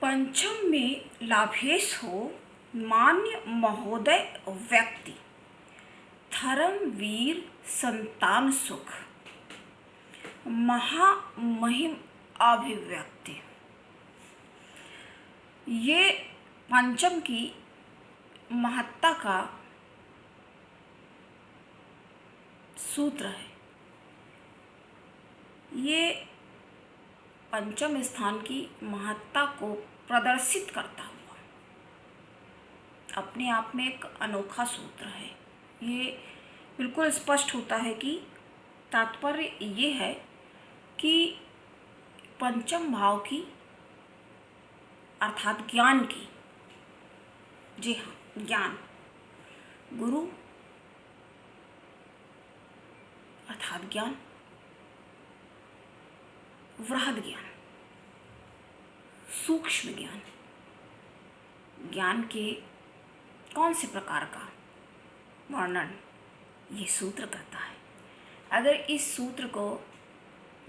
पंचम में लाभेश हो मान्य महोदय व्यक्ति, धर्मवीर संतान सुख, महामहिम अभिव्यक्ति। ये पंचम की महत्ता का सूत्र है। ये पंचम स्थान की महत्ता को प्रदर्शित करता हुआ अपने आप में एक अनोखा सूत्र है। ये बिल्कुल स्पष्ट होता है कि तात्पर्य ये है कि पंचम भाव की अर्थात ज्ञान की, जी हाँ, ज्ञान, गुरु अर्थात ज्ञान, वृहद ज्ञान, सूक्ष्म ज्ञान, ज्ञान के कौन से प्रकार का वर्णन ये सूत्र करता है। अगर इस सूत्र को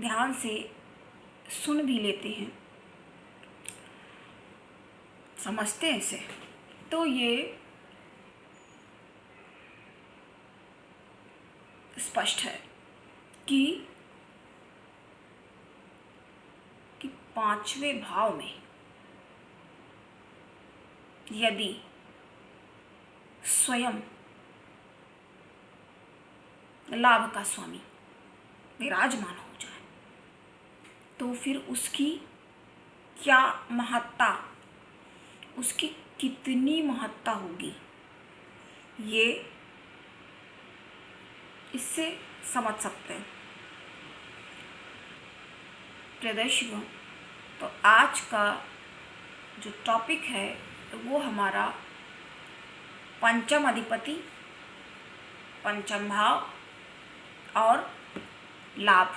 ध्यान से सुन भी लेते हैं, समझते हैं इसे, तो ये स्पष्ट है कि पांचवें भाव में यदि स्वयं लाभ का स्वामी विराजमान हो जाए तो फिर उसकी क्या महत्ता, उसकी कितनी महत्ता होगी, ये इससे समझ सकते हैं। प्रियदर्शियों, तो आज का जो टॉपिक है वो हमारा पंचम अधिपति, पंचम भाव और लाभ।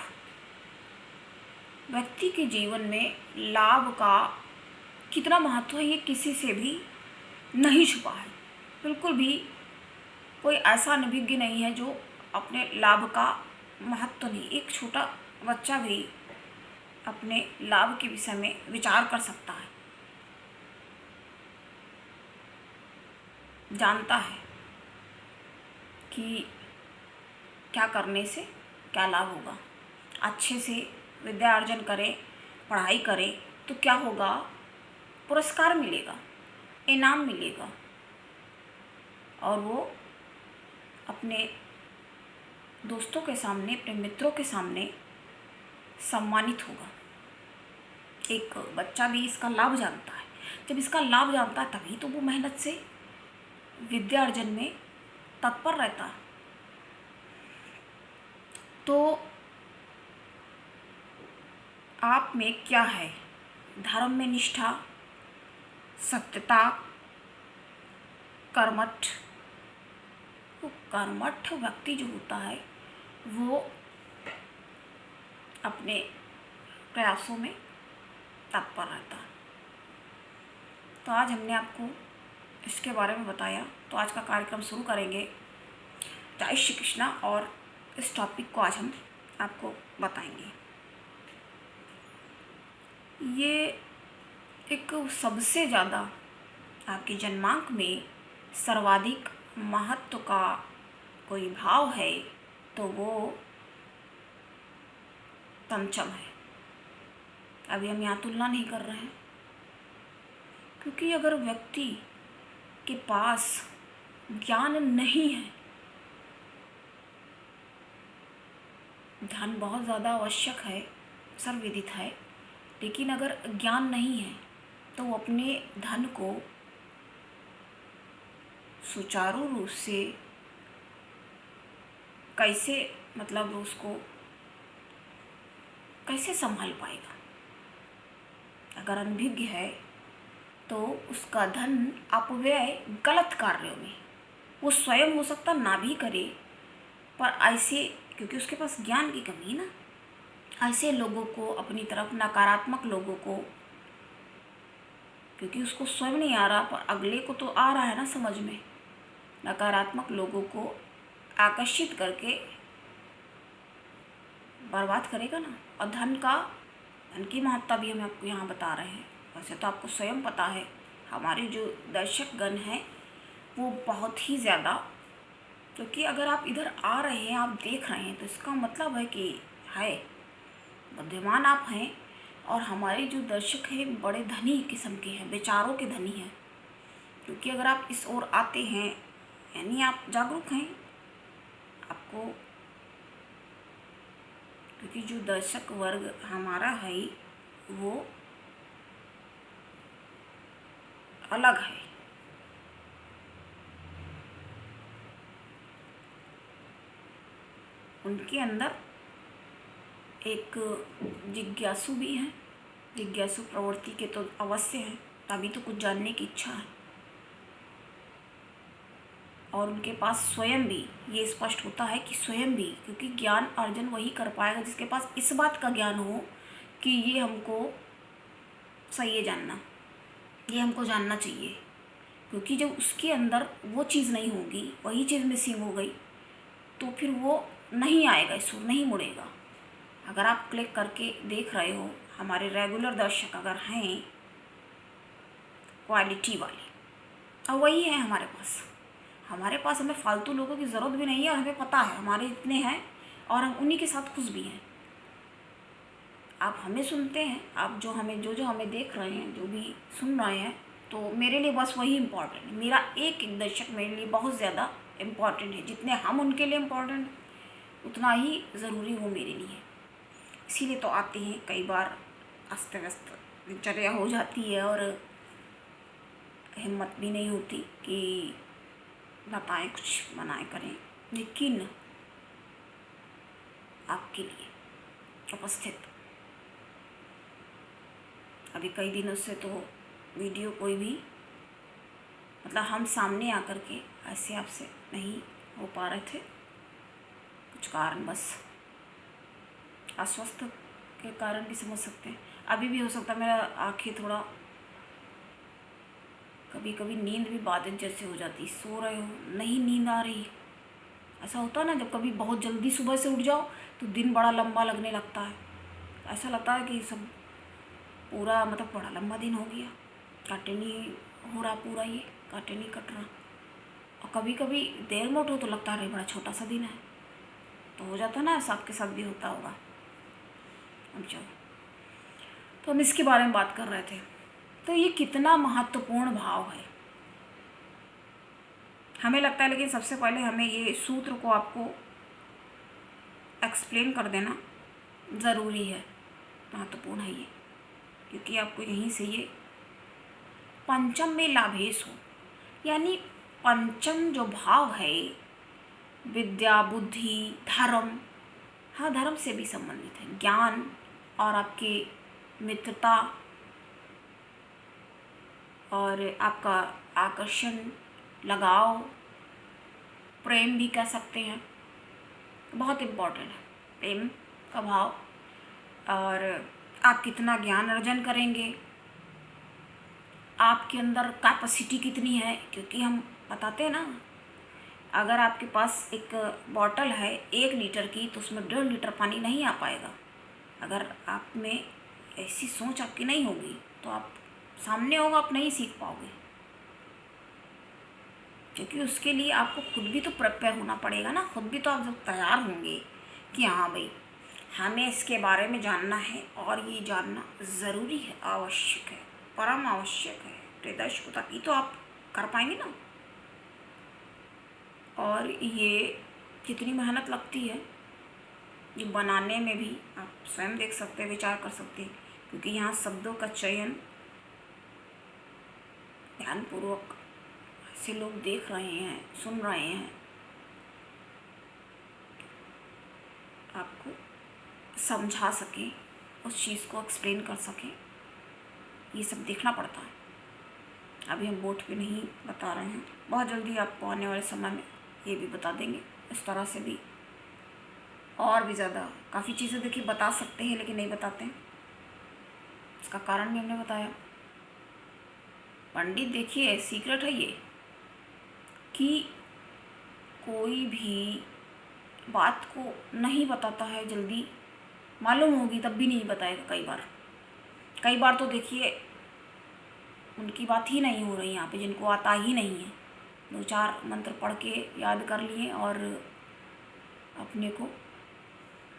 व्यक्ति के जीवन में लाभ का कितना महत्व है ये किसी से भी नहीं छुपा है। बिल्कुल भी कोई ऐसा अनभिज्ञ नहीं है जो अपने लाभ का महत्व नहीं, एक छोटा बच्चा भी अपने लाभ के विषय में विचार कर सकता है, जानता है कि क्या करने से क्या लाभ होगा। अच्छे से विद्या अर्जन करे, पढ़ाई करे तो क्या होगा, पुरस्कार मिलेगा, इनाम मिलेगा और वो अपने दोस्तों के सामने, अपने मित्रों के सामने सम्मानित होगा। एक बच्चा भी इसका लाभ जानता है। जब इसका लाभ जानता है तभी तो वो मेहनत से विद्या अर्जन में तत्पर रहता है। तो आप में क्या है, धर्म में निष्ठा, सत्यता, कर्मठ। वो कर्मठ व्यक्ति जो होता है वो अपने प्रयासों में तत्पर रहता है। तो आज हमने आपको इसके बारे में बताया, तो आज का कार्यक्रम शुरू करेंगे। जय श्री कृष्णा। और इस टॉपिक को आज हम आपको बताएंगे। ये एक सबसे ज़्यादा आपके जन्मांक में सर्वाधिक महत्व का कोई भाव है तो वो पंचम है। अभी हम यहाँ तुलना नहीं कर रहे हैं, क्योंकि अगर व्यक्ति के पास ज्ञान नहीं है, धन बहुत ज़्यादा आवश्यक है, सर्वविदित है, लेकिन अगर ज्ञान नहीं है तो वो अपने धन को सुचारू रूप से कैसे, मतलब उसको कैसे संभाल पाएगा। अगर अनभिज्ञ है तो उसका धन अपव्यय गलत कार्यों में, वो स्वयं हो सकता ना भी करे, पर ऐसे, क्योंकि उसके पास ज्ञान की कमी है ना, ऐसे लोगों को अपनी तरफ, नकारात्मक लोगों को, क्योंकि उसको स्वयं नहीं आ रहा पर अगले को तो आ रहा है ना समझ में, नकारात्मक लोगों को आकर्षित करके बर्बाद करेगा ना। और धन की महत्ता भी हम आपको यहाँ बता रहे हैं। वैसे तो आपको स्वयं पता है हमारे जो दर्शकगण हैं वो बहुत ही ज़्यादा, क्योंकि अगर आप इधर आ रहे हैं, आप देख रहे हैं, तो इसका मतलब है कि है बुद्धिमान आप हैं। और हमारे जो दर्शक हैं बड़े धनी किस्म के हैं, विचारों के धनी हैं, क्योंकि अगर आप इस ओर आते हैं यानी आप जागरूक हैं। आपको क्योंकि जो दर्शक वर्ग हमारा है वो अलग है। उनके अंदर एक जिज्ञासु भी है, जिज्ञासु प्रवृत्ति के तो अवश्य है, तभी तो कुछ जानने की इच्छा है। और उनके पास स्वयं भी ये स्पष्ट होता है कि स्वयं भी, क्योंकि ज्ञान अर्जन वही कर पाएगा जिसके पास इस बात का ज्ञान हो कि ये हमको सही है जानना, ये हमको जानना चाहिए। क्योंकि जब उसके अंदर वो चीज़ नहीं होगी, वही चीज़ मिसिंग हो गई, तो फिर वो नहीं आएगा, इस ओर नहीं मुड़ेगा। अगर आप क्लिक करके देख रहे हो, हमारे रेगुलर दर्शक अगर हैं क्वालिटी वाले, और वही है हमारे पास हमें फालतू लोगों की ज़रूरत भी नहीं है। और हमें पता है हमारे इतने हैं और हम उन्हीं के साथ खुश भी हैं। आप हमें सुनते हैं, आप जो हमें देख रहे हैं, जो भी सुन रहे हैं, तो मेरे लिए बस वही इम्पॉर्टेंट है। मेरा एक एक दर्शक मेरे लिए बहुत ज़्यादा इम्पॉर्टेंट है। जितने हम उनके लिए इम्पॉर्टेंट, उतना ही ज़रूरी वो मेरे लिए। इसीलिए तो आते हैं। कई बार अस्त व्यस्त दिनचर्या हो जाती है और हिम्मत भी नहीं होती कि बताएं, कुछ बनाएं, करें, लेकिन आपके लिए उपस्थित। अभी कई दिनों से तो वीडियो कोई भी मतलब हम सामने आकर के ऐसे आपसे नहीं हो पा रहे थे, कुछ कारण बस अस्वस्थ के कारण भी समझ सकते हैं। अभी भी हो सकता है मेरा आँखें थोड़ा, कभी कभी नींद भी बाधित जैसे हो जाती, सो रहे हो नहीं नींद आ रही। ऐसा होता है ना, जब कभी बहुत जल्दी सुबह से उठ जाओ तो दिन बड़ा लंबा लगने लगता है। ऐसा लगता है कि सब पूरा मतलब बड़ा लंबा दिन हो गया, काटे नहीं हो रहा पूरा, ये काटे नहीं कट रहा। और कभी कभी देर में उठो तो लगता है बड़ा छोटा सा दिन है। तो हो जाता है ना, ऐसा आपके साथ भी होता होगा। अब चलो, तो हम इसके बारे में बात कर रहे थे। तो ये कितना महत्वपूर्ण भाव है हमें लगता है, लेकिन सबसे पहले हमें ये सूत्र को आपको एक्सप्लेन कर देना ज़रूरी है, महत्वपूर्ण है ये, क्योंकि आपको यहीं से ये पंचम में लाभेश हो, यानी पंचम जो भाव है विद्या, बुद्धि, धर्म, हाँ धर्म से भी संबंधित है, ज्ञान और आपके मित्रता और आपका आकर्षण, लगाव, प्रेम भी कह सकते हैं, बहुत इम्पोर्टेंट है प्रेम का भाव। और आप कितना ज्ञान अर्जन करेंगे, आपके अंदर कैपेसिटी कितनी है, क्योंकि हम बताते हैं ना, अगर आपके पास एक बॉटल है 1 लीटर की तो उसमें 1.5 लीटर पानी नहीं आ पाएगा। अगर आप में ऐसी सोच आपकी नहीं होगी तो आप सामने होगा, आप नहीं सीख पाओगे, क्योंकि उसके लिए आपको खुद भी तो प्रिपेयर होना पड़ेगा ना। खुद भी तो आप जब तैयार होंगे कि हाँ भाई हमें इसके बारे में जानना है और ये जानना ज़रूरी है, आवश्यक है, परम आवश्यक है हृदय को, तभी तो आप कर पाएंगे ना। और ये कितनी मेहनत लगती है ये बनाने में भी आप स्वयं देख सकते हैं, विचार कर सकते हैं, क्योंकि यहाँ शब्दों का चयन ध्यानपूर्वक ऐसे लोग देख रहे हैं, सुन रहे हैं, आपको समझा सकें, उस चीज़ को एक्सप्लेन कर सकें, ये सब देखना पड़ता है। अभी हम बोर्ड पे नहीं बता रहे हैं, बहुत जल्दी आपको आने वाले समय में ये भी बता देंगे। इस तरह से भी और भी ज़्यादा काफ़ी चीज़ें देखिए बता सकते हैं, लेकिन नहीं बताते हैं। इसका कारण भी हमने बताया। पंडित देखिए सीक्रेट है ये कि कोई भी बात को नहीं बताता है जल्दी, मालूम होगी तब भी नहीं बताएगा। कई बार तो देखिए उनकी बात ही नहीं हो रही यहाँ पे, जिनको आता ही नहीं है। 2-4 मंत्र पढ़ के याद कर लिए और अपने को,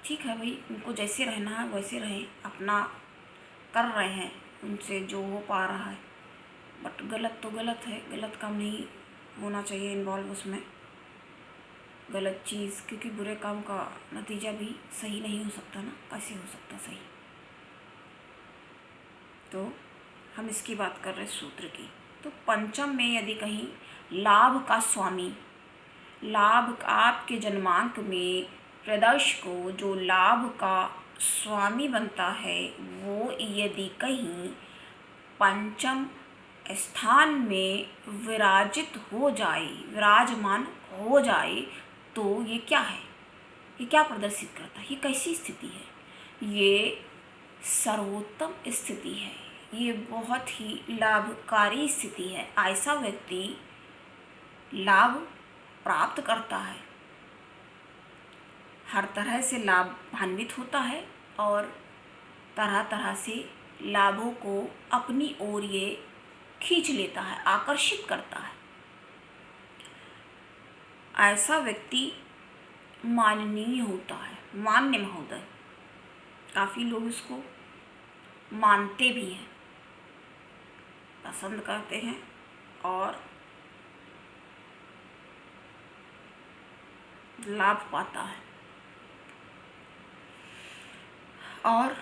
ठीक है भाई, उनको जैसे रहना है वैसे रहें, अपना कर रहे हैं, उनसे जो हो पा रहा है। बट गलत तो गलत है, गलत काम नहीं होना चाहिए इन्वॉल्व उसमें, गलत चीज़, क्योंकि बुरे काम का नतीजा भी सही नहीं हो सकता ना, कैसे हो सकता सही। तो हम इसकी बात कर रहे सूत्र की। तो पंचम में यदि कहीं लाभ का स्वामी, लाभ आपके जन्मांक में प्रदर्श को जो लाभ का स्वामी बनता है, वो यदि कहीं पंचम स्थान में विराजित हो जाए, विराजमान हो जाए, तो ये क्या है, ये क्या प्रदर्शित करता है, ये कैसी स्थिति है? ये सर्वोत्तम स्थिति है, ये बहुत ही लाभकारी स्थिति है। ऐसा व्यक्ति लाभ प्राप्त करता है, हर तरह से लाभान्वित होता है और तरह तरह से लाभों को अपनी ओर ये खींच लेता है, आकर्षित करता है। ऐसा व्यक्ति माननीय होता है, मान्य महोदय, काफ़ी लोग इसको मानते भी हैं, पसंद करते हैं और लाभ पाता है। और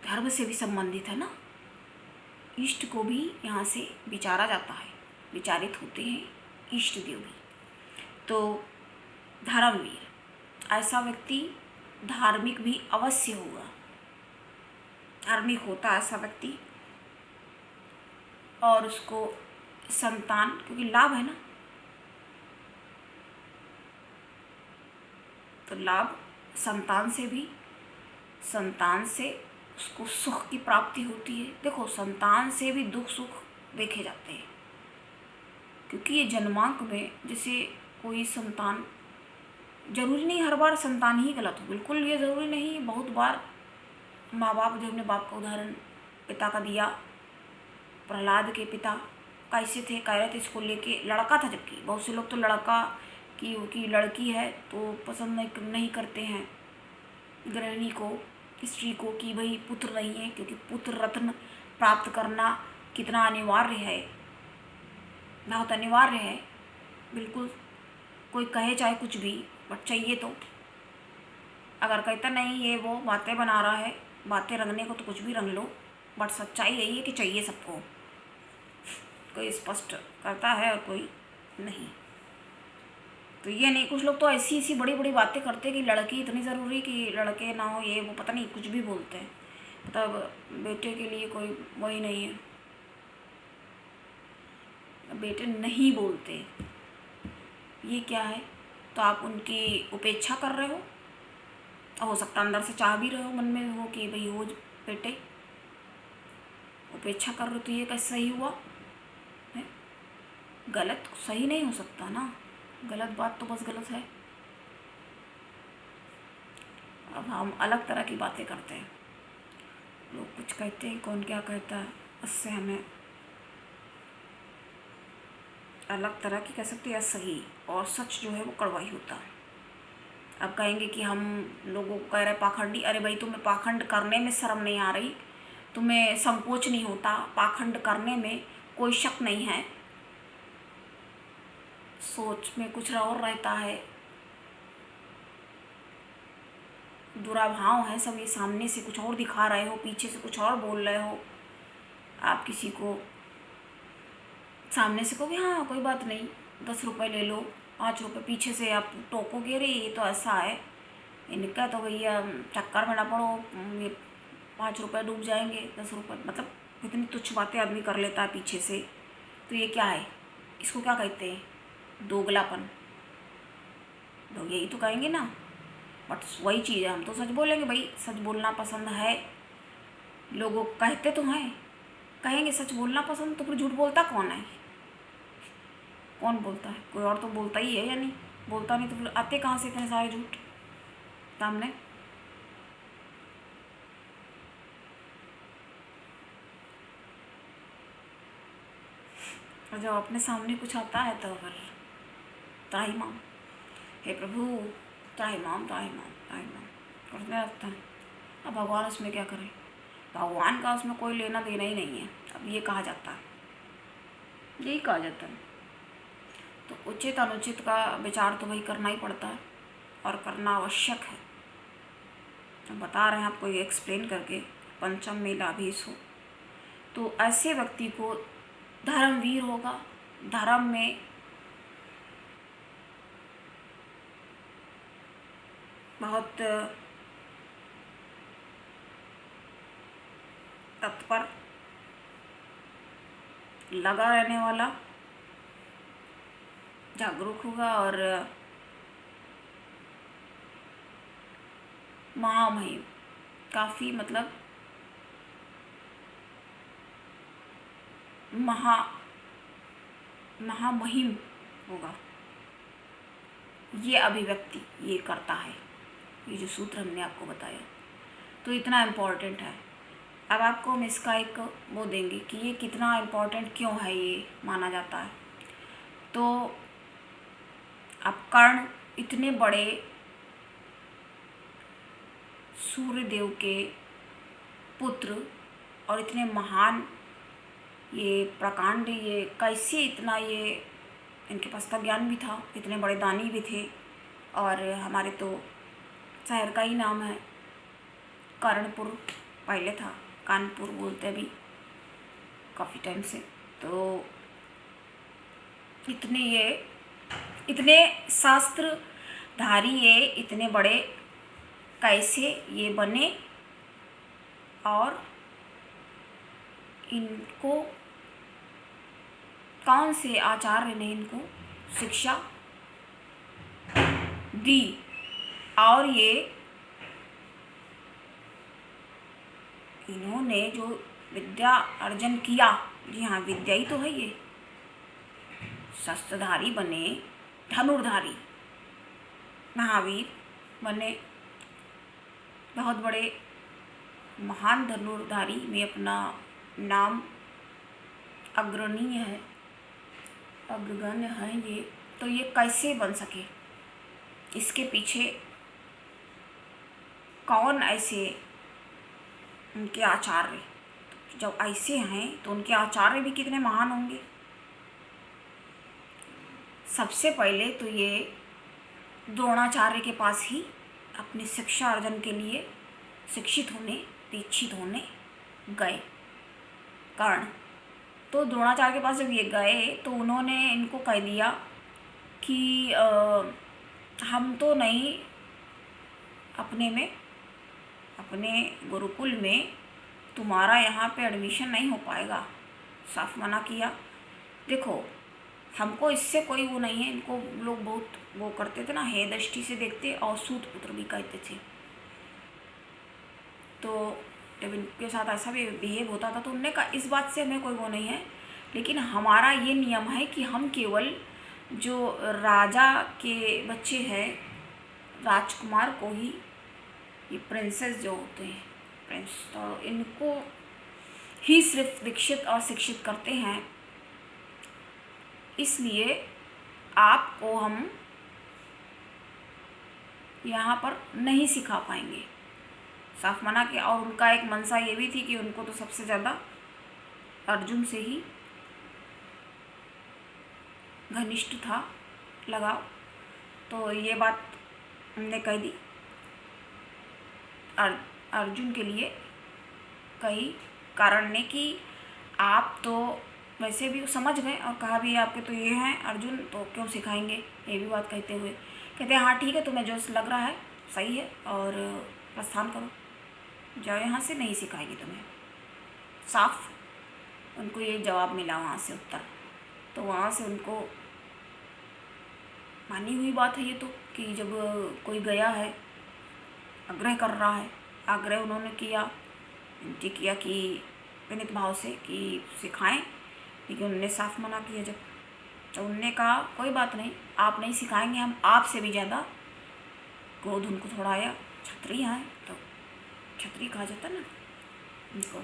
धर्म से भी संबंधित है ना, इष्ट को भी यहाँ से विचारा जाता है, विचारित होते हैं इष्ट देव भी। तो धर्मवीर, ऐसा व्यक्ति धार्मिक भी अवश्य होगा, धार्मिक होता ऐसा व्यक्ति, और उसको संतान, क्योंकि लाभ है ना, तो लाभ संतान से भी, संतान से उसको सुख की प्राप्ति होती है। देखो, संतान से भी दुख सुख देखे जाते हैं, क्योंकि ये जन्मांक में जैसे कोई संतान, जरूरी नहीं हर बार संतान ही गलत हो, बिल्कुल ये ज़रूरी नहीं। बहुत बार माँ बाप, जो अपने बाप का उदाहरण पिता का दिया, प्रहलाद के पिता कैसे थे, कह रहे थे इसको लेके, लड़का था, जबकि बहुत से लोग तो लड़का की लड़की है तो पसंद नहीं करते हैं गृहिणी को, स्त्री को, कि भाई पुत्र नहीं है, क्योंकि पुत्र रत्न प्राप्त करना कितना अनिवार्य है, बहुत अनिवार्य है, बिल्कुल। कोई कहे चाहे कुछ भी, बट चाहिए तो। अगर कहता नहीं ये वो बातें बना रहा है, बातें रंगने को तो कुछ भी रंग लो, बट सच्चाई यही है कि चाहिए सबको। कोई स्पष्ट करता है और कोई नहीं। तो ये नहीं, कुछ लोग तो ऐसी बड़ी बड़ी बातें करते कि लड़की इतनी ज़रूरी कि लड़के ना हो, ये वो पता नहीं कुछ भी बोलते हैं, मतलब बेटे के लिए कोई वही नहीं है, बेटे नहीं बोलते, ये क्या है? तो आप उनकी उपेक्षा कर रहे हो सकता अंदर से चाह भी रहे हो, मन में हो कि भाई हो बेटे, उपेक्षा कर रहे हो, तो ये कैसे सही हुआ है? गलत सही नहीं हो सकता ना, गलत बात तो बस गलत है। अब हम अलग तरह की बातें करते हैं, लोग कुछ कहते हैं, कौन क्या कहता है, उससे हमें अलग तरह की कह सकते हैं सही, और सच जो है वो कड़वा ही होता है। अब कहेंगे कि हम लोगों को कह रहे पाखंडी, अरे भाई तुम्हें पाखंड करने में शर्म नहीं आ रही, तुम्हें संकोच नहीं होता, पाखंड करने में कोई शक नहीं है, सोच में कुछ और रहता है, दुराभाव है सब, ये सामने से कुछ और दिखा रहे हो, पीछे से कुछ और बोल रहे हो। आप किसी को सामने से कहोगे हाँ कोई बात नहीं, 10 रुपये ले लो, 5 रुपये, पीछे से आप टोकोगे, रे ये तो ऐसा है, इनका तो भैया चक्कर में ना पड़ो, ये 5 रुपये डूब जाएंगे, 10 रुपये, मतलब इतनी तुच्छ बातें आदमी कर लेता है पीछे से। तो ये क्या है, इसको क्या कहते हैं? दोगलापन। लोग यही तो कहेंगे ना, बट वही चीज़ है, हम तो सच बोलेंगे भाई, सच बोलना पसंद है, लोगों कहते तो हैं, कहेंगे सच बोलना पसंद, तो फिर झूठ बोलता कौन है? कौन बोलता है? कोई और तो बोलता ही है, या नहीं बोलता, नहीं तो फिर आते कहाँ से इतने सारे झूठ सामने? और जब अपने सामने कुछ आता है तो फिर त्राहिमाम, हे प्रभु त्राहिमाम त्राहिमाम त्राहिमाम करने लगता है। अब भगवान उसमें क्या करे, भगवान का उसमें कोई लेना देना ही नहीं है। अब ये कहा जाता है, यही कहा जाता है। तो उचित अनुचित का विचार तो भाई करना ही पड़ता है और करना आवश्यक है। हम बता रहे हैं आपको ये एक्सप्लेन करके, पंचम में लाभेश हो तो ऐसे व्यक्ति को धर्मवीर होगा, धर्म में बहुत तत्पर लगा रहने वाला, जागरूक होगा और महामहिम, काफ़ी मतलब महामहिम होगा। ये अभिव्यक्ति ये करता है, ये जो सूत्र हमने आपको बताया तो इतना इम्पोर्टेंट है। अब आपको हम इसका एक वो देंगे कि ये कितना इम्पोर्टेंट क्यों है, ये माना जाता है। तो अब कर्ण इतने बड़े सूर्यदेव के पुत्र और इतने महान ये प्रकांड, ये कैसे इतना ये इनके पास तो ज्ञान भी था, इतने बड़े दानी भी थे। और हमारे तो शहर का ही नाम है कर्णपुर, पहले था कानपुर बोलते अभी काफ़ी टाइम से। तो इतने शास्त्रधारी ये इतने बड़े कैसे ये बने और इनको कौन से आचार्य ने इनको शिक्षा दी और ये इन्होंने जो विद्या अर्जन किया, जी हाँ विद्या ही तो है ये, शस्त्रधारी बने, धनुर्धारी महावीर बने, बहुत बड़े महान धनुर्धारी में अपना नाम अग्रणीय है, अग्रगण्य है ये। तो ये कैसे बन सके, इसके पीछे कौन ऐसे उनके आचार्य, जब ऐसे हैं तो उनके आचार्य भी कितने महान होंगे। सबसे पहले तो ये द्रोणाचार्य के पास ही अपनी शिक्षा अर्जन के लिए शिक्षित होने, दीक्षित होने गए कर्ण। तो द्रोणाचार्य के पास जब ये गए तो उन्होंने इनको कह दिया कि हम तो नहीं अपने गुरुकुल में तुम्हारा यहाँ पे एडमिशन नहीं हो पाएगा, साफ मना किया। देखो हमको इससे कोई वो नहीं है, इनको लोग बहुत वो करते थे ना, हे दृष्टि से देखते और सूत पुत्र भी कहते थे। तो जब इनके साथ ऐसा भी बिहेव होता था तो उनने कहा इस बात से हमें कोई वो नहीं है, लेकिन हमारा ये नियम है कि हम केवल जो राजा के बच्चे हैं, राजकुमार को ही, ये प्रिंसेस जो होते हैं प्रिंस, तो इनको ही सिर्फ दीक्षित और शिक्षित करते हैं। इसलिए आपको हम यहाँ पर नहीं सिखा पाएंगे, साफ मना किया। और उनका एक मनसा ये भी थी कि उनको तो सबसे ज़्यादा अर्जुन से ही घनिष्ठ था लगाव। तो ये बात हमने कह दी, अर्जुन के लिए कई कारण ने कि आप तो वैसे भी समझ गए और कहा भी आपके तो ये हैं अर्जुन, तो क्यों सिखाएंगे, ये भी बात कहते हुए कहते हैं हाँ ठीक है, तुम्हें जो लग रहा है सही है और प्रस्थान करो, जाओ यहाँ से, नहीं सिखाएगी तुम्हें। साफ उनको ये जवाब मिला वहाँ से उत्तर। तो वहाँ से उनको मानी हुई बात है ये तो, कि जब कोई गया है आग्रह कर रहा है, आग्रह उन्होंने किया, विनती किया कि विनीत भाव से कि सिखाएं, लेकिन उन्होंने साफ मना किया। जब तो उनने कहा कोई बात नहीं, आप नहीं सिखाएंगे, हम आपसे भी ज़्यादा, क्रोध उनको थोड़ा आया, क्षत्रिय हैं तो क्षत्रिय कहा जाता ना उनको,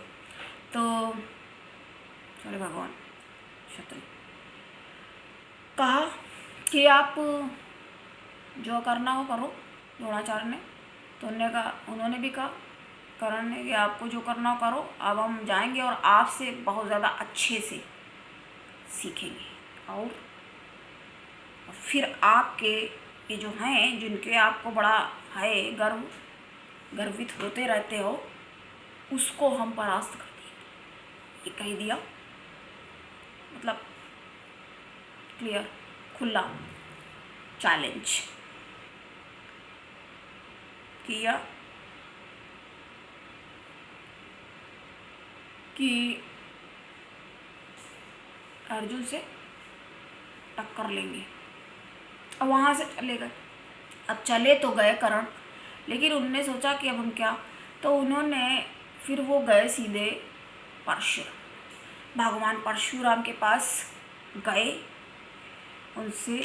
तो चले भगवान क्षत्रिय कहा कि आप जो करना हो करो, द्रोणाचार्य ने। तो उन्होंने भी कहा, कर्ण ने, कि आपको जो करना हो करो, अब हम जाएंगे और आपसे बहुत ज़्यादा अच्छे से सीखेंगे। और फिर आपके ये जो हैं, जिनके आपको बड़ा है गर्वित होते रहते हो, उसको हम परास्त कर दिए। ये कह दिया, मतलब क्लियर, खुला चैलेंज किया कि अर्जुन से टक्कर लेंगे। अब वहाँ से चले गए। अब चले तो गए कर्ण, लेकिन उनने सोचा कि अब हम क्या, तो उन्होंने फिर वो गए सीधे परशुराम, भगवान परशुराम के पास गए। उनसे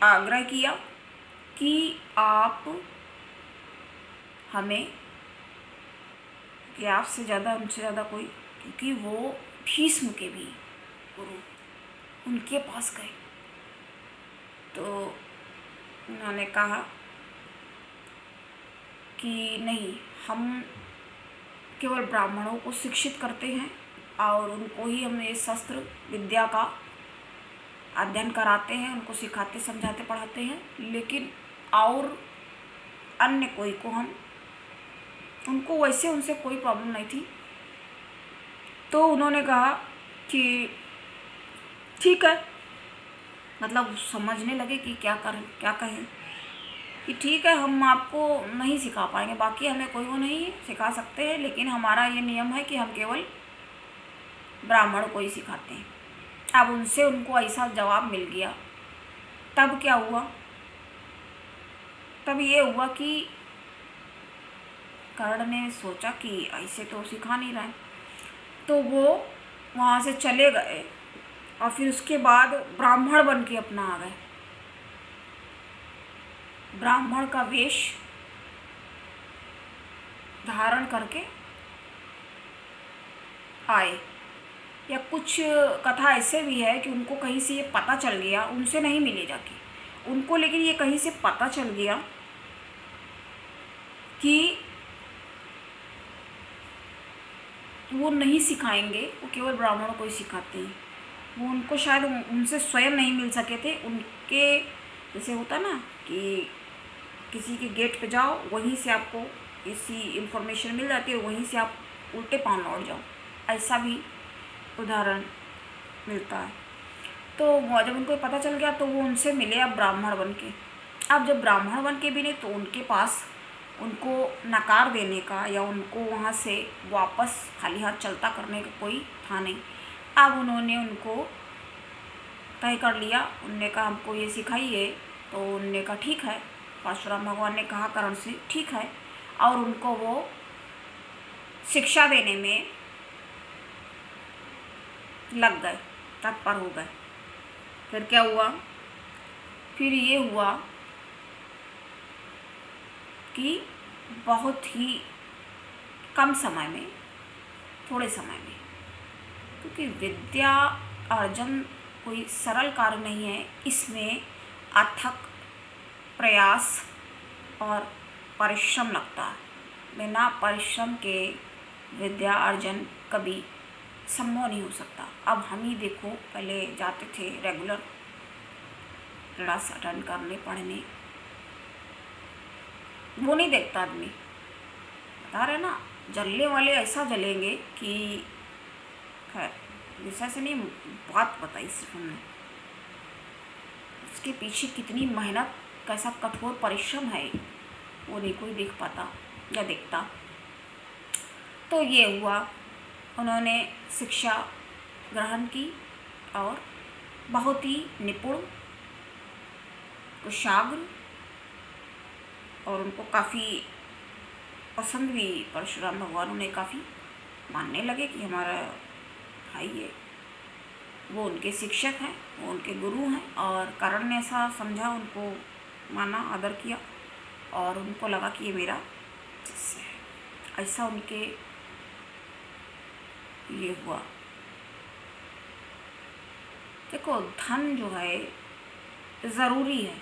आग्रह किया कि आप हमें, कि आपसे ज़्यादा, उनसे ज़्यादा कोई, क्योंकि वो भीष्म के भी गुरु, उनके पास गए। तो उन्होंने कहा कि नहीं, हम केवल ब्राह्मणों को शिक्षित करते हैं और उनको ही हम ये शस्त्र विद्या का अध्ययन कराते हैं, उनको सिखाते, समझाते, पढ़ाते हैं, लेकिन और अन्य कोई को हम, उनको वैसे उनसे कोई प्रॉब्लम नहीं थी। तो उन्होंने कहा कि ठीक है, मतलब समझने लगे कि क्या करें, क्या कहें, कि ठीक है, हम आपको नहीं सिखा पाएंगे, बाकी हमें कोई वो नहीं सिखा सकते हैं, लेकिन हमारा ये नियम है कि हम केवल ब्राह्मण को ही सिखाते हैं। अब उनसे उनको ऐसा जवाब मिल गया। तब क्या हुआ, तब ये हुआ कि कर्ण ने सोचा कि ऐसे तो सिखा नहीं रहे, तो वो वहाँ से चले गए और फिर उसके बाद ब्राह्मण बन के अपना आ गए, ब्राह्मण का वेश धारण करके आए। या कुछ कथा ऐसे भी है कि उनको कहीं से ये पता चल गया, उनसे नहीं मिले जाके उनको, लेकिन ये कहीं से पता चल गया कि वो नहीं सिखाएंगे, वो केवल ब्राह्मणों को ही सिखाते हैं। वो उनको शायद उनसे स्वयं नहीं मिल सके थे। उनके जैसे होता ना कि किसी के गेट पे जाओ, वहीं से आपको ऐसी इन्फॉर्मेशन मिल जाती है, वहीं से आप उल्टे पाँव लौट जाओ, ऐसा भी उदाहरण मिलता है। तो जब उनको पता चल गया तो वो उनसे मिले अब ब्राह्मण बन के। अब जब ब्राह्मण बन के भी नहीं, तो उनके पास उनको नकार देने का या उनको वहाँ से वापस खाली हाथ चलता करने का कोई था नहीं। अब उन्होंने उनको तय कर लिया, उनने कहा हमको ये सिखाइए। तो उनने कहा ठीक है, परशुराम भगवान ने कहा कर्ण से ठीक है, और उनको वो शिक्षा देने में लग गए, तत्पर हो गए। फिर क्या हुआ, फिर ये हुआ कि बहुत ही कम समय में, थोड़े समय में, क्योंकि विद्या अर्जन कोई सरल कार्य नहीं है, इसमें अथक प्रयास और परिश्रम लगता है। बिना परिश्रम के विद्या अर्जन कभी संभव नहीं हो सकता। अब हम ही देखो, पहले जाते थे रेगुलर क्लास अटेंड करने, पढ़ने, वो नहीं देखता आदमी, बता रहे ना, जलने वाले ऐसा जलेंगे कि, खैर विषय से नहीं, बात बताई सिर्फ हमने, उसके पीछे कितनी मेहनत, कैसा कठोर परिश्रम है, वो नहीं कोई देख पाता या देखता। तो ये हुआ, उन्होंने शिक्षा ग्रहण की और बहुत ही निपुण, कुशाग्र, और उनको काफ़ी पसंद भी परशुराम भगवान उन्हें काफ़ी मानने लगे कि हमारा भाई है, वो उनके शिक्षक हैं, वो उनके गुरु हैं। और कर्ण ने ऐसा समझा, उनको माना, आदर किया, और उनको लगा कि ये मेरा शिष्य है, ऐसा उनके ये हुआ। देखो धन जो है ज़रूरी है,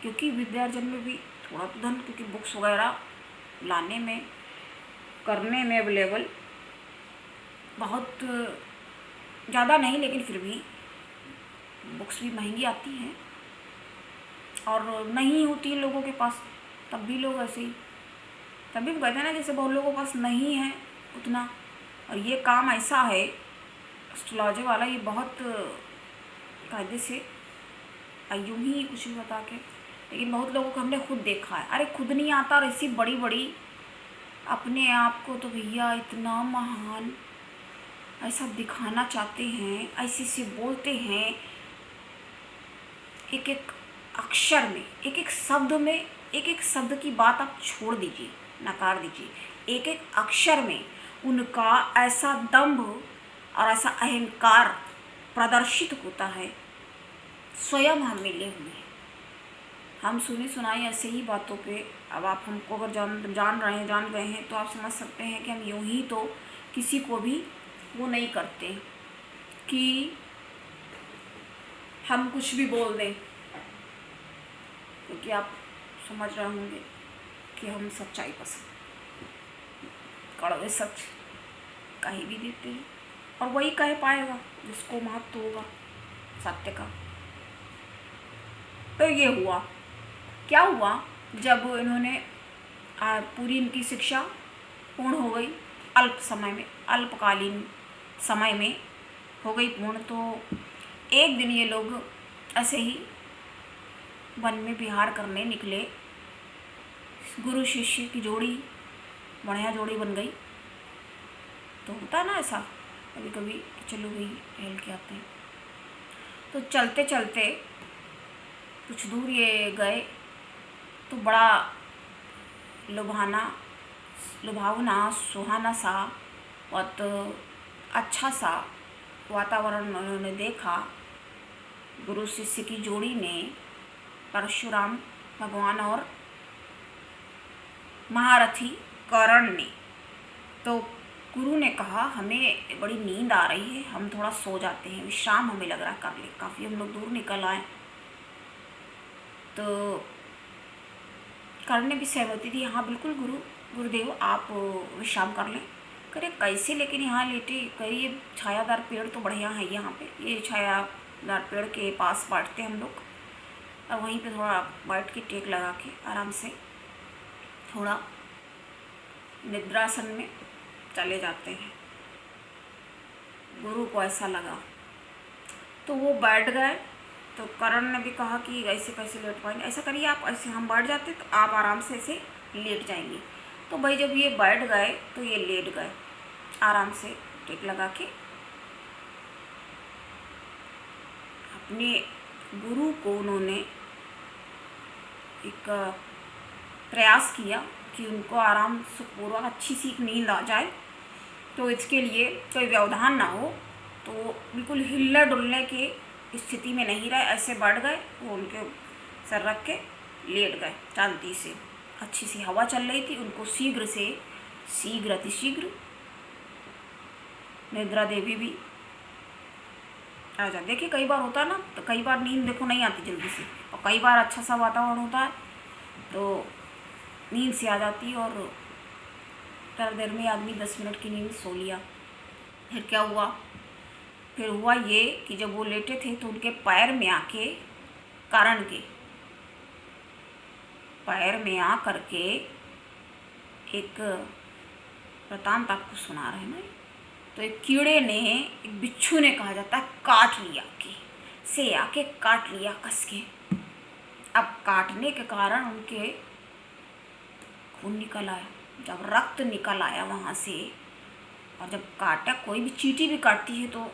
क्योंकि विद्यार्जन में भी थोड़ा तो धन, क्योंकि बुक्स वगैरह लाने में करने में अवेलेबल बहुत ज़्यादा नहीं, लेकिन फिर भी बुक्स भी महंगी आती हैं और नहीं होती लोगों के पास, तब भी लोग ऐसे ही, तभी कहते हैं ना, जैसे बहुत लोगों के पास नहीं है उतना। और ये काम ऐसा है एस्ट्रोलॉजी वाला, ये बहुत कायदे से यूँ ही कुछ भी बता के, लेकिन बहुत लोगों को हमने खुद देखा है, अरे खुद नहीं आता और ऐसी बड़ी बड़ी अपने आप को तो भैया इतना महान ऐसा दिखाना चाहते हैं, ऐसे से बोलते हैं, एक एक अक्षर में, एक एक शब्द में, एक एक शब्द की बात आप छोड़ दीजिए, नकार दीजिए, एक एक अक्षर में उनका ऐसा दंभ और ऐसा अहंकार प्रदर्शित होता है। स्वयं हम मिले हुए हैं, हम सुनी सुनाई ऐसे ही बातों पे, अब आप हमको अगर जान गए हैं तो आप समझ सकते हैं कि हम यूँ ही तो किसी को भी वो नहीं करते कि हम कुछ भी बोल दें, क्योंकि आप समझ रहे होंगे कि हम सच्चाई पसंद, कड़वे सच कहीं भी देते हैं, और वही कह पाएगा जिसको महत्व होगा सत्य का। तो ये हुआ, क्या हुआ, जब इन्होंने पूरी इनकी शिक्षा पूर्ण हो गई, अल्पकालीन समय में हो गई पूर्ण, तो एक दिन ये लोग ऐसे ही वन में विहार करने निकले। गुरु शिष्य की जोड़ी बढ़िया जोड़ी बन गई। तो होता है ना ऐसा कभी कभी कि चलो भाई टहल के आते हैं। तो चलते चलते कुछ दूर ये गए तो बड़ा लुभावना सुहाना सा बहुत अच्छा सा वातावरण उन्होंने देखा। गुरु शिष्य की जोड़ी ने, परशुराम भगवान और महारथी कर्ण ने, तो गुरु ने कहा हमें बड़ी नींद आ रही है, हम थोड़ा सो जाते हैं, विश्राम हमें लग रहा कर ले, काफ़ी हम लोग दूर निकल आए। तो कर्ण ने भी सहमति दी, हाँ बिल्कुल गुरुदेव आप विश्राम कर लें। करे कैसे, लेकिन यहाँ लेटे, करिए छायादार पेड़ तो बढ़िया है यहाँ पे, ये छायादार पेड़ के पास बैठते हम लोग और वहीं पे थोड़ा बैठ के टेक लगा के आराम से थोड़ा निद्रासन में चले जाते हैं। गुरु को ऐसा लगा तो वो बैठ गए। तो कर्ण ने भी कहा कि ऐसे कैसे लेट पाएंगे, ऐसा करिए आप, ऐसे हम बैठ जाते तो आप आराम से ऐसे लेट जाएंगे। तो भाई जब ये बैठ गए तो ये लेट गए आराम से टेक लगा के। अपने गुरु को उन्होंने एक प्रयास किया कि उनको आराम सुखपूर्वक अच्छी सी नींद आ जाए, तो इसके लिए कोई व्यवधान ना हो। तो बिल्कुल हिलने डुलने की स्थिति में नहीं रहे, ऐसे बैठ गए, वो उनके सर रख के लेट गए शांति से। अच्छी सी हवा चल रही थी, उनको शीघ्र अतिशीघ्र निद्रा देवी भी आ जाती। देखिए कई बार होता है ना, तो कई बार नींद देखो नहीं आती जल्दी से, और कई बार अच्छा सा वातावरण होता है तो नींद से आ जाती है, और थोड़ी देर में आदमी 10 मिनट की नींद सो लिया। फिर क्या हुआ, फिर हुआ ये कि जब वो लेटे थे तो उनके पैर में आके, कर्ण के पैर में आ करके एक वृतांत आपको सुना रहे हैं ना। तो एक कीड़े ने, एक बिच्छू ने कहा जाता है, काट लिया से आके काट लिया कस के। अब काटने के कारण उनके खून निकल आया, जब रक्त निकल आया वहाँ से, और जब काटा, कोई भी चींटी भी काटती है तो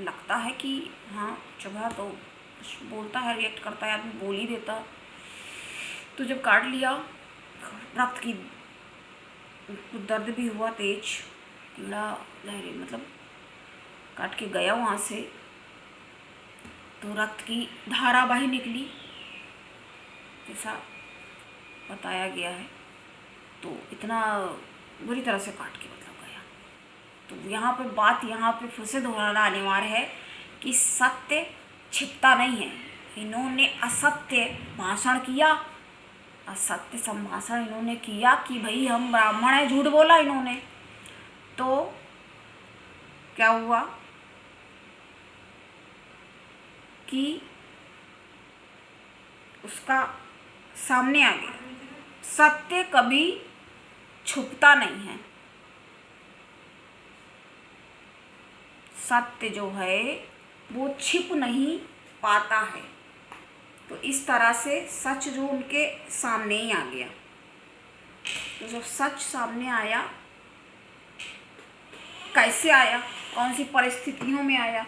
लगता है कि हाँ चुभा, तो बोलता है, रिएक्ट करता है आदमी, बोल ही देता। तो जब काट लिया, रक्त की दर्द भी हुआ तेज, कीड़ा जहरी मतलब काट के गया वहाँ से, तो रक्त की धारा बाहर निकली जैसा बताया गया है। तो इतना बुरी तरह से काट के मतलब गया। तो यहाँ पे बात यहाँ पे फिर से दोहराना अनिवार्य है कि सत्य छिपता नहीं है। इन्होंने असत्य भाषण किया, असत्य संभाषण इन्होंने किया कि भाई हम ब्राह्मण हैं, झूठ बोला इन्होंने। तो क्या हुआ कि उसका सामने आ गया। सत्य कभी छुपता नहीं है, सत्य जो है वो छिप नहीं पाता है। तो इस तरह से सच जो उनके सामने ही आ गया। तो जब सच सामने आया, कैसे आया, कौन सी परिस्थितियों में आया?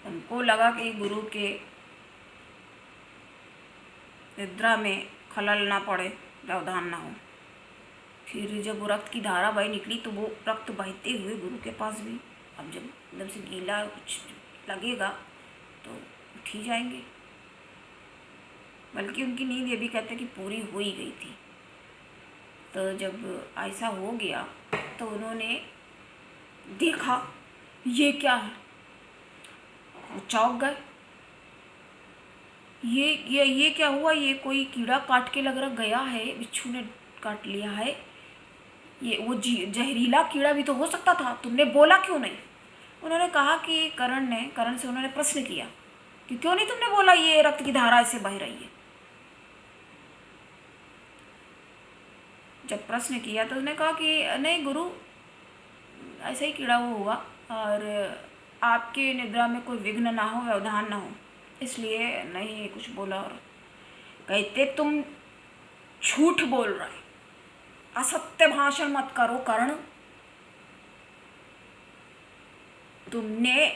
उनको लगा कि गुरु के निद्रा में खलल ना पड़े, व्यवधान ना हो। फिर जब वो रक्त की धारा बह निकली तो वो रक्त बहते हुए गुरु के पास भी। अब जब एकदम से गीला कुछ लगेगा तो उठ ही जाएंगे। बल्कि उनकी नींद ये भी कहते कि पूरी हो ही गई थी। तो जब ऐसा हो गया तो उन्होंने देखा ये क्या है, वो चौंक गए। ये क्या हुआ? ये कोई कीड़ा काट के लग रहा गया है, बिच्छू ने काट लिया है। ये वो जहरीला कीड़ा भी तो हो सकता था, तुमने बोला क्यों नहीं? उन्होंने कहा कि करण से उन्होंने प्रश्न किया कि क्यों नहीं तुमने बोला ये रक्त की धारा ऐसे बह रही है। जब प्रश्न किया तो उसने कहा कि नहीं गुरु, ऐसा ही कीड़ा वो हुआ और आपके निद्रा में कोई विघ्न ना हो, व्यवधान ना हो, इसलिए नहीं कुछ बोला। और कहते तुम झूठ बोल रहे, असत्य भाषण मत करो कर्ण। तुमने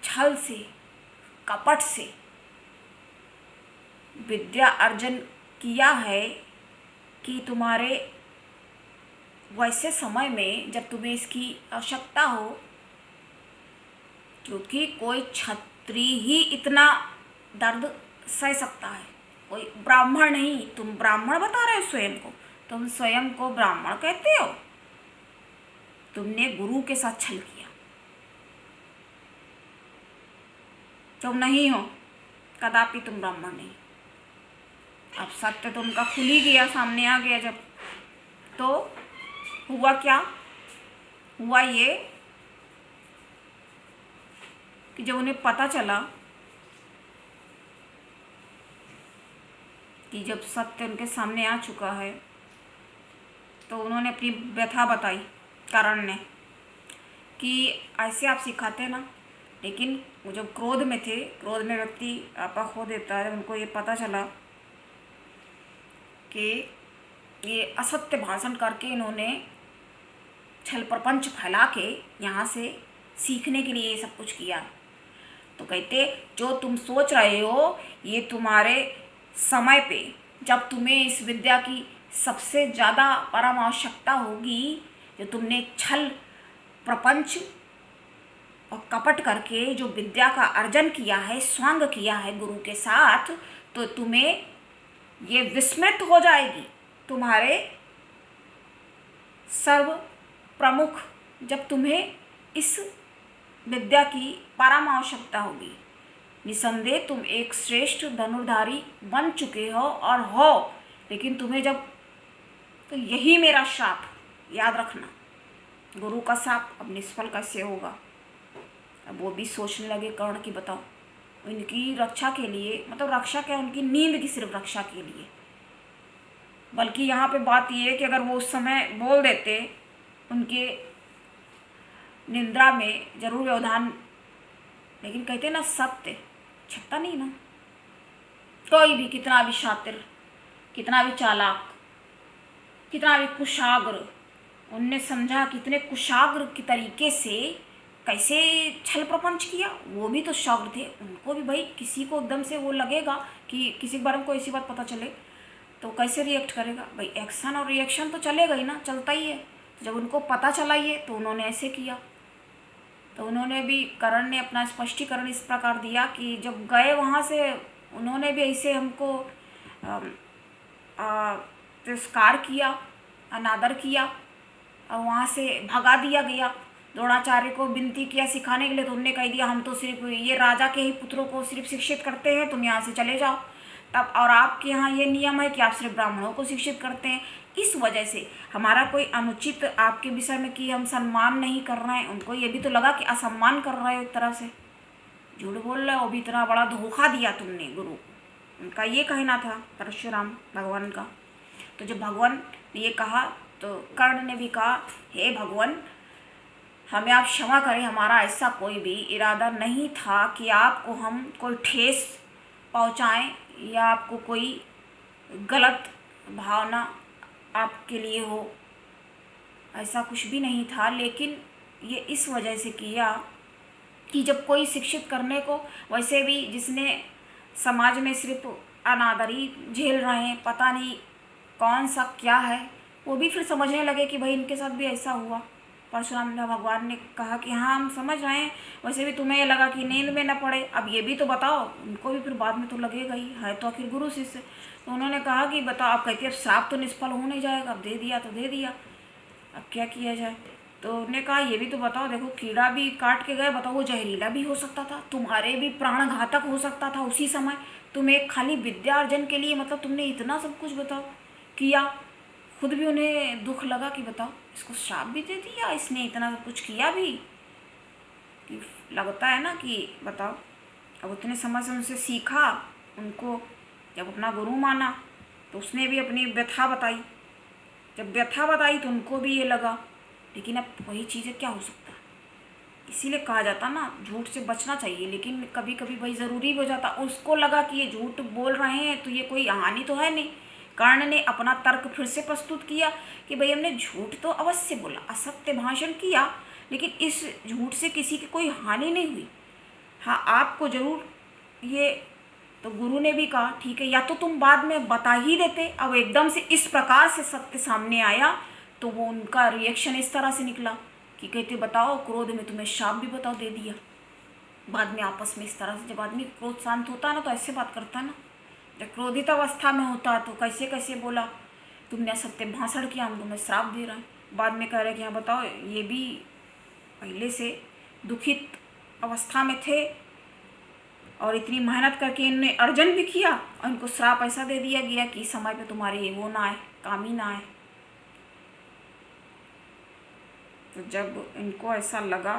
छल से, कपट से विद्या अर्जन किया है कि तुम्हारे वैसे समय में जब तुम्हें इसकी आवश्यकता हो, क्योंकि कोई क्षत्रिय ही इतना दर्द सह सकता है, कोई ब्राह्मण नहीं। तुम ब्राह्मण बता रहे हो स्वयं को, तुम स्वयं को ब्राह्मण कहते हो। तुमने गुरु के साथ छल किया, तुम नहीं हो, कदापि तुम ब्राह्मण नहीं। अब सत्य तो उनका खुल ही गया, सामने आ गया जब। तो हुआ क्या? हुआ ये कि जब उन्हें पता चला कि जब सत्य उनके सामने आ चुका है, तो उन्होंने अपनी व्यथा बताई करण ने कि ऐसे आप सिखाते ना, लेकिन वो जब क्रोध में थे, क्रोध में व्यक्ति आपा खो देता है। उनको ये पता चला कि ये असत्य भाषण करके इन्होंने छल प्रपंच फैला के यहाँ से सीखने के लिए ये सब कुछ किया। तो कहते जो तुम सोच रहे हो ये तुम्हारे समय पे, जब तुम्हें इस विद्या की सबसे ज़्यादा परम आवश्यकता होगी, जो तुमने छल प्रपंच और कपट करके जो विद्या का अर्जन किया है, स्वांग किया है गुरु के साथ, तो तुम्हें ये विस्मृत हो जाएगी। तुम्हारे सर्व प्रमुख, जब तुम्हें इस विद्या की परम आवश्यकता होगी। निसंदेह तुम एक श्रेष्ठ धनुर्धारी बन चुके हो और हो, लेकिन तुम्हें जब, तो यही मेरा श्राप, याद रखना। गुरु का श्राप अब निष्फल कैसे होगा? अब वो भी सोचने लगे कर्ण की, बताओ इनकी रक्षा के लिए, मतलब रक्षा क्या, उनकी नींद की सिर्फ रक्षा के लिए। बल्कि यहाँ पे बात ये है कि अगर वो उस समय बोल देते, उनके निंद्रा में जरूर व्यवधान, लेकिन कहते ना सत्य छिपता नहीं ना। कोई भी कितना भी शातिर, कितना भी चालाक, कितना भी कुशाग्र, उनने समझा कितने कुशाग्र के तरीके से कैसे छल प्रपंच किया। वो भी तो शौक थे, उनको भी भाई किसी को एकदम से वो लगेगा कि किसी के बारे में कोई ऐसी बात पता चले तो कैसे रिएक्ट करेगा। भाई एक्शन और रिएक्शन तो चलेगा ही ना, चलता ही है। जब उनको पता चला ये, तो उन्होंने ऐसे किया। तो उन्होंने भी, करण ने अपना स्पष्टीकरण इस प्रकार दिया कि जब गए वहाँ से, उन्होंने भी ऐसे हमको तिरस्कार किया, अनादर किया और वहाँ से भगा दिया गया। द्रोणाचार्य को विनती किया सिखाने के लिए, तो उन्होंने कह दिया हम तो सिर्फ ये राजा के ही पुत्रों को सिर्फ शिक्षित करते हैं, तुम यहाँ से चले जाओ। तब और आपके यहाँ ये नियम है कि आप सिर्फ ब्राह्मणों को शिक्षित करते हैं। इस वजह से हमारा कोई अनुचित आपके विषय में कि हम सम्मान नहीं कर रहे हैं, उनको ये भी तो लगा कि असम्मान कर रहे हो, एक तरह से झूठ बोल रहे हो, भी इतना बड़ा धोखा दिया तुमने गुरु। उनका ये कहना था परशुराम भगवान का। तो जब भगवान ने ये कहा तो कर्ण ने भी कहा, हे भगवान हमें आप क्षमा करें, हमारा ऐसा कोई भी इरादा नहीं था कि आपको हम कोई ठेस पहुंचाएं या आपको कोई गलत भावना आपके लिए हो, ऐसा कुछ भी नहीं था। लेकिन ये इस वजह से किया कि जब कोई शिक्षित करने को, वैसे भी जिसने समाज में सिर्फ अनादरी झेल रहे हैं, पता नहीं कौन सा क्या है, वो भी फिर समझने लगे कि भाई इनके साथ भी ऐसा हुआ। परशुराम भगवान ने कहा कि हाँ हम समझ रहे हैं, वैसे भी तुम्हें ये लगा कि नींद में न पड़े, अब ये भी तो बताओ। उनको भी फिर बाद में तो लगेगा ही, है तो आखिर गुरु शिष्य। तो उन्होंने कहा कि बताओ, आप कहती अब श्राप तो निष्फल हो नहीं जाएगा, अब दे दिया तो दे दिया, अब क्या किया जाए। तो उन्होंने कहा ये भी तो बताओ, देखो कीड़ा भी काट के गए, बताओ वो जहरीला भी हो सकता था, तुम्हारे भी प्राण घातक हो सकता था उसी समय। तुम एक खाली विद्या अर्जन के लिए मतलब तुमने इतना सब कुछ बताओ किया। खुद भी उन्हें दुख लगा कि बताओ इसको श्राप भी दे दिया, इसने इतना सब कुछ किया भी, कि लगता है ना कि बताओ। अब उतने समय से उनसे सीखा, उनको जब अपना गुरु माना तो उसने भी अपनी व्यथा बताई। जब व्यथा बताई तो उनको भी ये लगा, लेकिन अब वही चीज़ें क्या हो सकता है। इसीलिए कहा जाता ना झूठ से बचना चाहिए, लेकिन कभी कभी वही ज़रूरी हो जाता। उसको लगा कि ये झूठ बोल रहे हैं तो ये कोई हानि तो है नहीं। कर्ण ने अपना तर्क फिर से प्रस्तुत किया कि भाई हमने झूठ तो अवश्य बोला, असत्य भाषण किया, लेकिन इस झूठ से किसी की कोई हानि नहीं हुई। हाँ आपको ज़रूर ये, तो गुरु ने भी कहा ठीक है, या तो तुम बाद में बता ही देते, अब एकदम से इस प्रकार से सत्य सामने आया तो वो उनका रिएक्शन इस तरह से निकला कि कहते बताओ क्रोध में तुम्हें श्राप भी बताओ दे दिया। बाद में आपस में इस तरह से, जब आदमी क्रोध शांत होता है ना तो ऐसे बात करता है ना, जब क्रोधित अवस्था में होता है तो कैसे कैसे बोला, तुमने असत्य भाषण किया, हम तुम्हें श्राप दे रहे हैं। बाद में कह रहे कि हाँ बताओ ये भी पहले से दुखित अवस्था में थे और इतनी मेहनत करके इन्होंने अर्जन भी किया और इनको श्राप ऐसा दे दिया गया कि समय पे तुम्हारे वो ना आए, काम ही ना आए। तो जब इनको ऐसा लगा,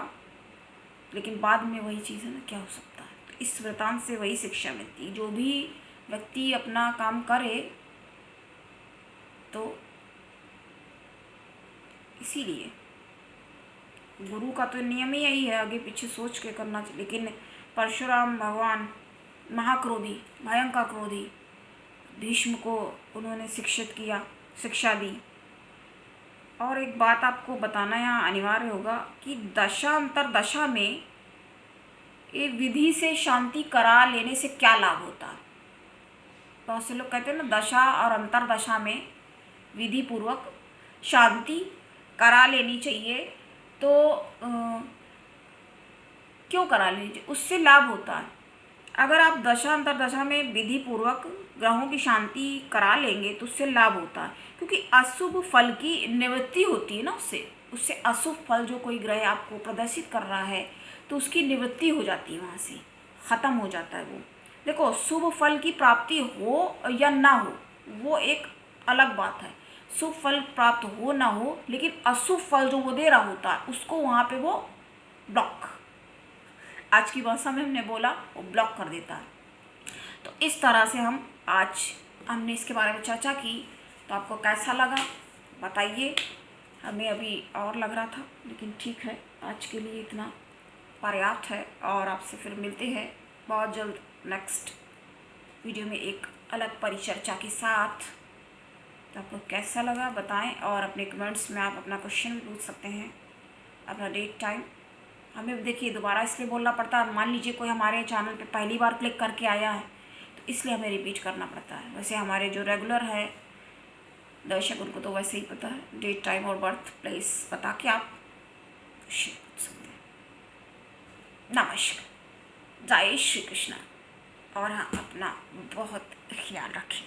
लेकिन बाद में वही चीज़ है ना, क्या हो सकता है। तो इस वृतांत से वही शिक्षा मिलती, जो भी व्यक्ति अपना काम करे तो इसीलिए गुरु का तो नियम ही यही है, आगे पीछे सोच के करना चाहिए। लेकिन परशुराम भगवान महाक्रोधी, भयंकर क्रोधी, भीष्म को उन्होंने शिक्षित किया, शिक्षा दी। और एक बात आपको बताना यहाँ अनिवार्य होगा कि दशा अंतरदशा में ये विधि से शांति करा लेने से क्या लाभ होता है। बहुत से लोग कहते हैं ना दशा और अंतरदशा में विधि पूर्वक शांति करा लेनी चाहिए, तो क्यों करा लीजिए, उससे लाभ होता है। अगर आप दशा अंतरदशा में विधि पूर्वक ग्रहों की शांति करा लेंगे तो उससे लाभ होता है, क्योंकि अशुभ फल की निवृत्ति होती है ना, उससे अशुभ फल जो कोई ग्रह आपको प्रदर्शित कर रहा है तो उसकी निवृत्ति हो जाती है, वहाँ से ख़त्म हो जाता है वो। देखो शुभ फल की प्राप्ति हो या ना हो वो एक अलग बात है, शुभ फल प्राप्त हो ना हो, लेकिन अशुभ फल जो वो दे रहा होता है उसको वहाँ पे वो ब्लॉक, आज की भाषा में हमने बोला वो ब्लॉक कर देता है। तो इस तरह से हमने इसके बारे में चर्चा की। तो आपको कैसा लगा बताइए, हमें अभी और लग रहा था, लेकिन ठीक है आज के लिए इतना पर्याप्त है। और आपसे फिर मिलते हैं बहुत जल्द नेक्स्ट वीडियो में एक अलग परिचर्चा के साथ। तो आपको कैसा लगा बताएं, और अपने कमेंट्स में आप अपना क्वेश्चन भी पूछ सकते हैं, अपना डेट टाइम। हमें देखिए दोबारा इसलिए बोलना पड़ता है, मान लीजिए कोई हमारे चैनल पे पहली बार क्लिक करके आया है तो इसलिए हमें रिपीट करना पड़ता है। वैसे हमारे जो रेगुलर है दर्शक उनको तो वैसे ही पता है, डेट टाइम और बर्थ प्लेस बता के आप क्वेश्चन पूछ सकते हैं। नमस्कार, जय श्री कृष्ण। और हाँ अपना बहुत ख्याल रखें।